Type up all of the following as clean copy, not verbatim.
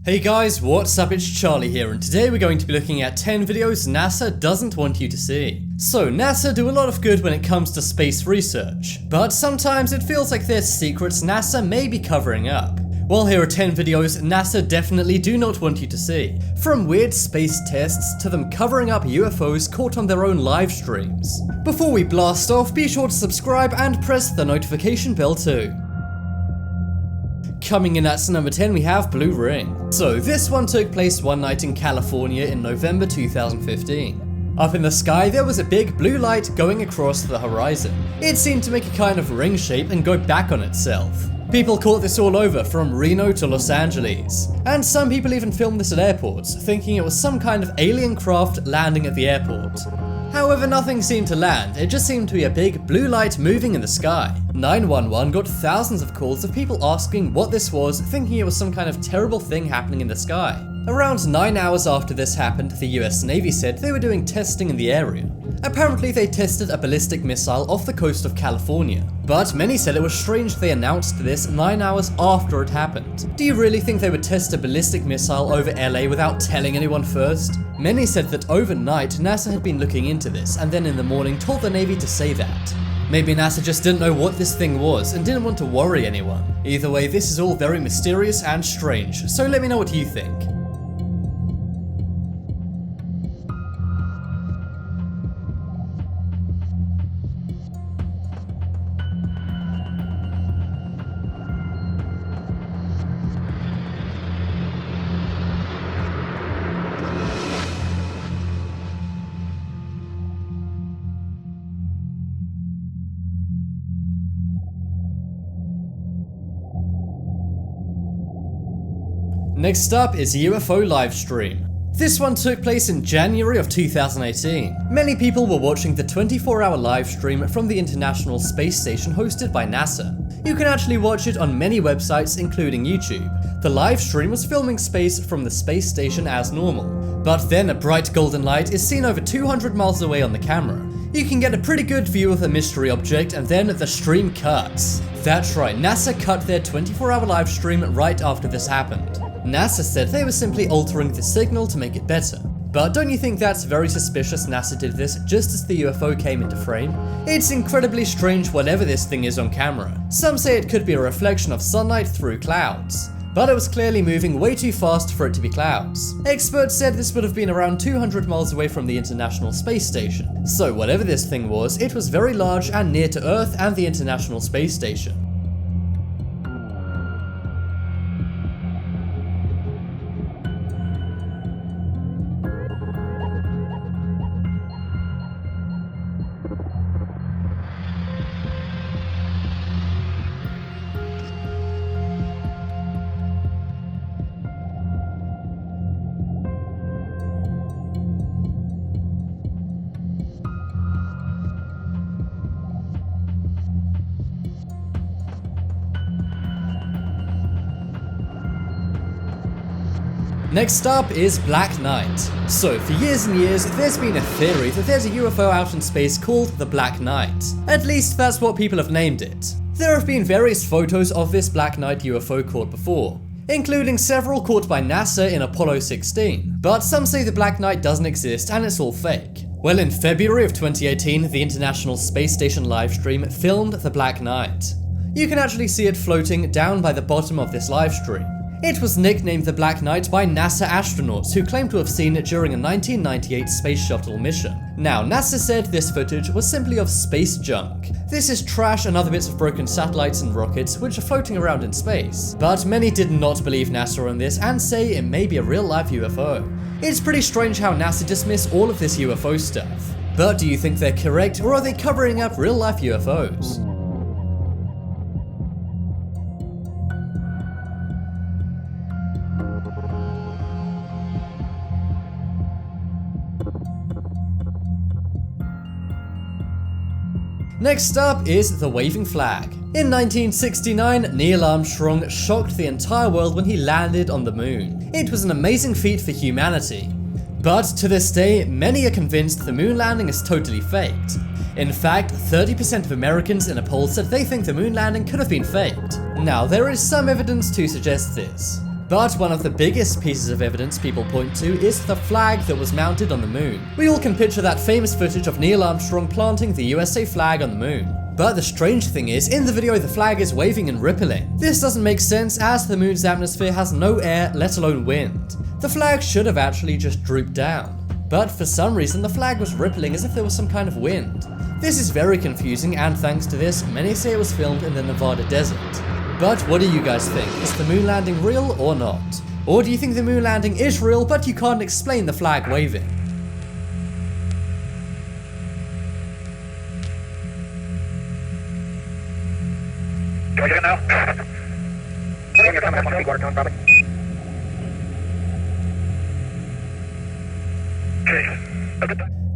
Hey guys, what's up? It's Charlie here, and today we're going to be looking at 10 videos NASA doesn't want you to see. So NASA do a lot of good when it comes to space research, but sometimes it feels like there's secrets NASA may be covering up. Well, here are 10 videos NASA definitely do not want you to see. From weird space tests to them covering up UFOs caught on their own live streams. Before we blast off, be sure to subscribe and press the notification bell too. Coming in at number 10 we have Blue Ring. So this one took place one night in California in November 2015. Up in the sky there was a big blue light going across the horizon. It seemed to make a kind of ring shape and go back on itself. People caught this all over from Reno to Los Angeles. And some people even filmed this at airports, thinking it was some kind of alien craft landing at the airport. However, nothing seemed to land, it just seemed to be a big blue light moving in the sky. 911 got thousands of calls of people asking what this was, thinking it was some kind of terrible thing happening in the sky. Around 9 hours after this happened, the US Navy said they were doing testing in the area. Apparently they tested a ballistic missile off the coast of California, but many said it was strange they announced this 9 hours after it happened. Do you really think they would test a ballistic missile over LA without telling anyone first? Many said that overnight NASA had been looking into this and then in the morning told the Navy to say that. Maybe NASA just didn't know what this thing was and didn't want to worry anyone. Either way, this is all very mysterious and strange, so let me know what you think. Next up is UFO livestream. This one took place in January of 2018. Many people were watching the 24-hour livestream from the International Space Station hosted by NASA. You can actually watch it on many websites including YouTube. The livestream was filming space from the space station as normal. But then a bright golden light is seen over 200 miles away on the camera. You can get a pretty good view of the mystery object and then the stream cuts. That's right, NASA cut their 24-hour livestream right after this happened. NASA said they were simply altering the signal to make it better. But don't you think that's very suspicious NASA did this just as the UFO came into frame? It's incredibly strange whatever this thing is on camera. Some say it could be a reflection of sunlight through clouds. But it was clearly moving way too fast for it to be clouds. Experts said this would have been around 200 miles away from the International Space Station. So whatever this thing was, it was very large and near to Earth and the International Space Station. Next up is Black Knight. So for years and years, there's been a theory that there's a UFO out in space called the Black Knight. At least that's what people have named it. There have been various photos of this Black Knight UFO caught before, including several caught by NASA in Apollo 16. But some say the Black Knight doesn't exist and it's all fake. Well, in February of 2018, the International Space Station livestream filmed the Black Knight. You can actually see it floating down by the bottom of this livestream. It was nicknamed the Black Knight by NASA astronauts who claimed to have seen it during a 1998 space shuttle mission. Now, NASA said this footage was simply of space junk. This is trash and other bits of broken satellites and rockets which are floating around in space. But many did not believe NASA on this and say it may be a real-life UFO. It's pretty strange how NASA dismiss all of this UFO stuff. But do you think they're correct, or are they covering up real-life UFOs? Next up is the waving flag. In 1969, Neil Armstrong shocked the entire world when he landed on the moon. It was an amazing feat for humanity. But to this day, many are convinced the moon landing is totally faked. In fact, 30% of Americans in a poll said they think the moon landing could have been faked. Now, there is some evidence to suggest this. But one of the biggest pieces of evidence people point to is the flag that was mounted on the moon. We all can picture that famous footage of Neil Armstrong planting the USA flag on the moon. But the strange thing is, in the video the flag is waving and rippling. This doesn't make sense as the moon's atmosphere has no air, let alone wind. The flag should have actually just drooped down. But for some reason the flag was rippling as if there was some kind of wind. This is very confusing, and thanks to this, many say it was filmed in the Nevada desert. But what do you guys think? Is the moon landing real or not? Or do you think the moon landing is real but you can't explain the flag waving?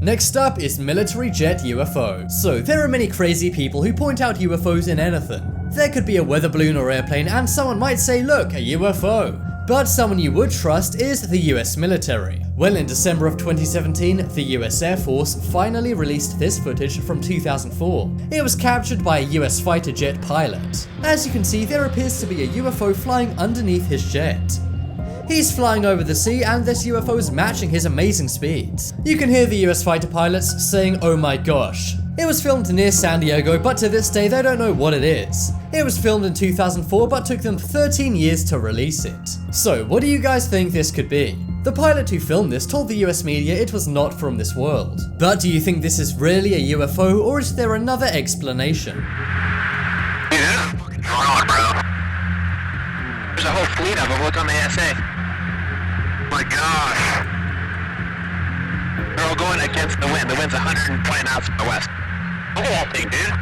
Next up is military jet UFO. So there are many crazy people who point out UFOs in anything. There could be a weather balloon or airplane and someone might say, look, a UFO. But someone you would trust is the US military. Well, in December of 2017, the US Air Force finally released this footage from 2004. It was captured by a US fighter jet pilot. As you can see, there appears to be a UFO flying underneath his jet. He's flying over the sea and this UFO is matching his amazing speeds. You can hear the US fighter pilots saying, oh my gosh. It was filmed near San Diego, but to this day they don't know what it is. It was filmed in 2004 but took them 13 years to release it. So what do you guys think this could be? The pilot who filmed this told the US media it was not from this world. But do you think this is really a UFO or is there another explanation? Yeah, fucking fraud, bro. There's a whole fleet of them. Look on the SA. My gosh. They're all going against the wind. The wind's 120 knots from the west. Look at that thing, dude.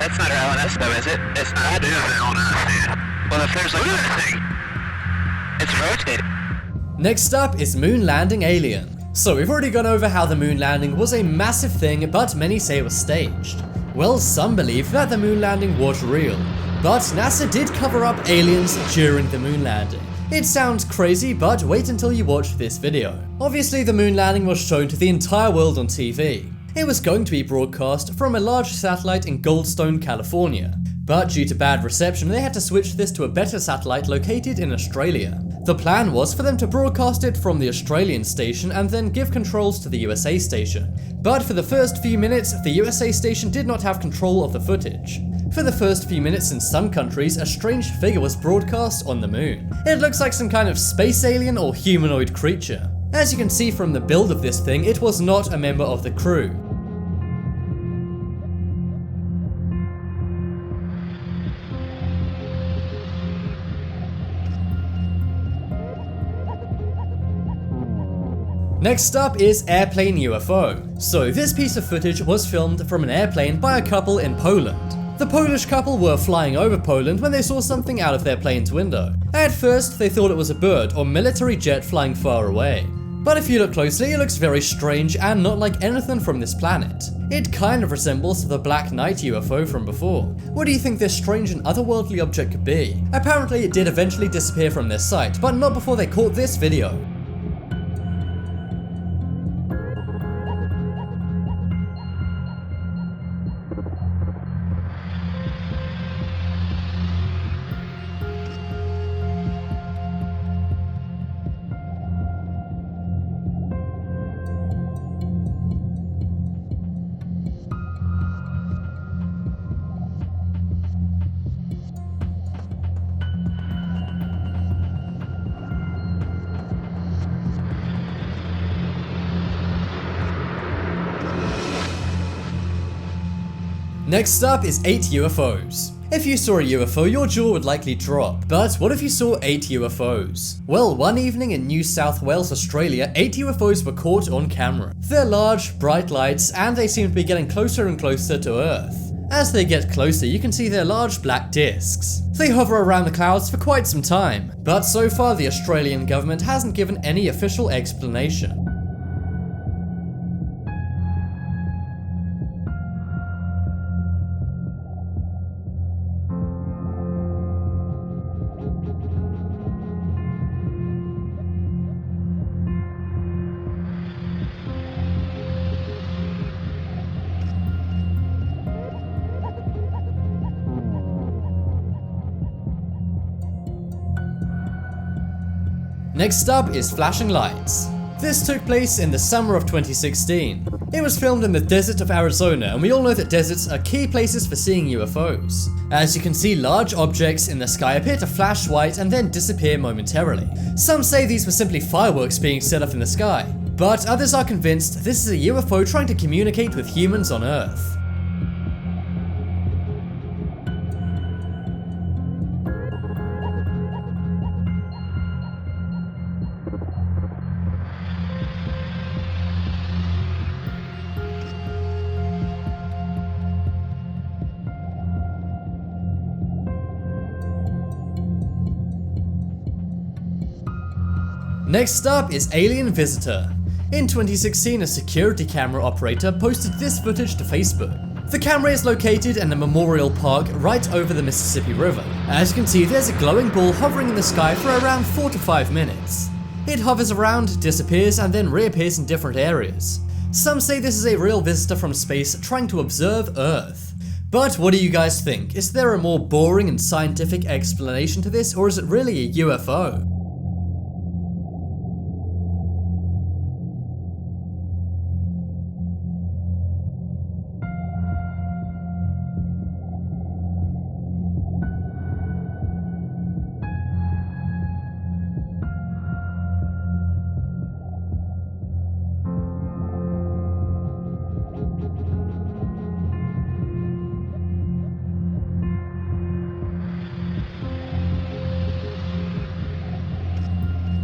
That's not our LNS though, is it? It's not. That is the LNS, dude. Well, if there's like look at that thing. It's rotating. Next up is moon landing alien. So we've already gone over how the moon landing was a massive thing, but many say it was staged. Well, some believe that the moon landing was real, but NASA did cover up aliens during the moon landing. It sounds crazy, but wait until you watch this video. Obviously, the moon landing was shown to the entire world on TV. It was going to be broadcast from a large satellite in Goldstone, California. But due to bad reception, they had to switch this to a better satellite located in Australia. The plan was for them to broadcast it from the Australian station and then give controls to the USA station. But for the first few minutes, the USA station did not have control of the footage. For the first few minutes in some countries, a strange figure was broadcast on the moon. It looks like some kind of space alien or humanoid creature. As you can see from the build of this thing, it was not a member of the crew. Next up is airplane UFO. So this piece of footage was filmed from an airplane by a couple in Poland. The Polish couple were flying over Poland when they saw something out of their plane's window. At first they thought it was a bird or military jet flying far away. But if you look closely, it looks very strange and not like anything from this planet. It kind of resembles the Black Knight UFO from before. What do you think this strange and otherworldly object could be? Apparently it did eventually disappear from their sight, but not before they caught this video. Next up is 8 UFOs. If you saw a UFO, your jaw would likely drop. But what if you saw 8 UFOs? Well, one evening in New South Wales, Australia, 8 UFOs were caught on camera. They're large, bright lights, and they seem to be getting closer and closer to Earth. As they get closer, you can see their large black discs. They hover around the clouds for quite some time, but so far the Australian government hasn't given any official explanation. Next up is flashing lights. This took place in the summer of 2016. It was filmed in the desert of Arizona, and we all know that deserts are key places for seeing UFOs. As you can see, large objects in the sky appear to flash white and then disappear momentarily. Some say these were simply fireworks being set off in the sky, but others are convinced this is a UFO trying to communicate with humans on Earth. Next up is Alien Visitor. In 2016, a security camera operator posted this footage to Facebook. The camera is located in a memorial park right over the Mississippi River. As you can see, there's a glowing ball hovering in the sky for around 4 to 5 minutes. It hovers around, disappears, and then reappears in different areas. Some say this is a real visitor from space trying to observe Earth. But what do you guys think? Is there a more boring and scientific explanation to this, or is it really a UFO?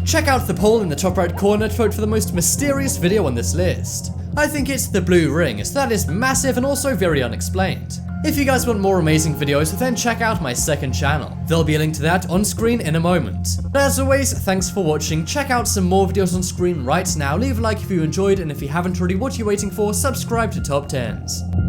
Check out the poll in the top right corner to vote for the most mysterious video on this list. I think it's the blue ring, as that is massive and also very unexplained. If you guys want more amazing videos, then check out my second channel. There'll be a link to that on screen in a moment. But as always, thanks for watching. Check out some more videos on screen right now. Leave a like if you enjoyed, and if you haven't already, what are you waiting for? Subscribe to Top 10s.